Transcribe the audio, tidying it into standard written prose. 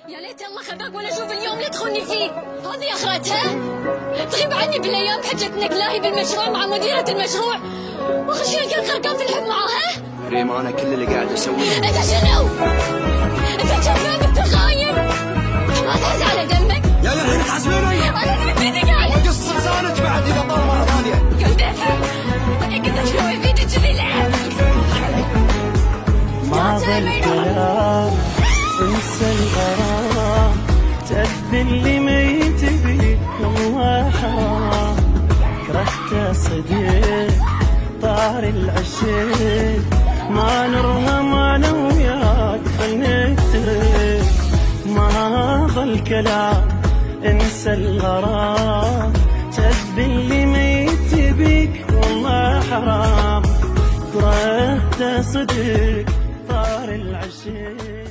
يا ليت الله خذاك ولا اشوف اليوم اللي تخوني فيه. هذه اخرتها. تغيب عني بالايام بحجه انك لاهي بالمشروع مع مديره المشروع، واخر شيء القاك غرقان في الحب معاها. ريم انا كل اللي قاعد اسويه انت شنو؟ انت كذاب، انت خاين، ما تحس على دمك. يا الحين تحاسبيني. انا بيدي قاعد وقص لسانك بعد اذا طال مره ثانيه. قلت افهم انك انت تسوي فيدي كذي لعب. ما بالكلام انسى الغرام، تأذي اللي ما تبي والله حرام. كرهت صديق طار العشيق، ما نرهم انا وياك فلنترك. ما ظل كلام انسى الغرام، تأذي اللي ما تبيك والله حرام. كرهت صديق طار العشيق.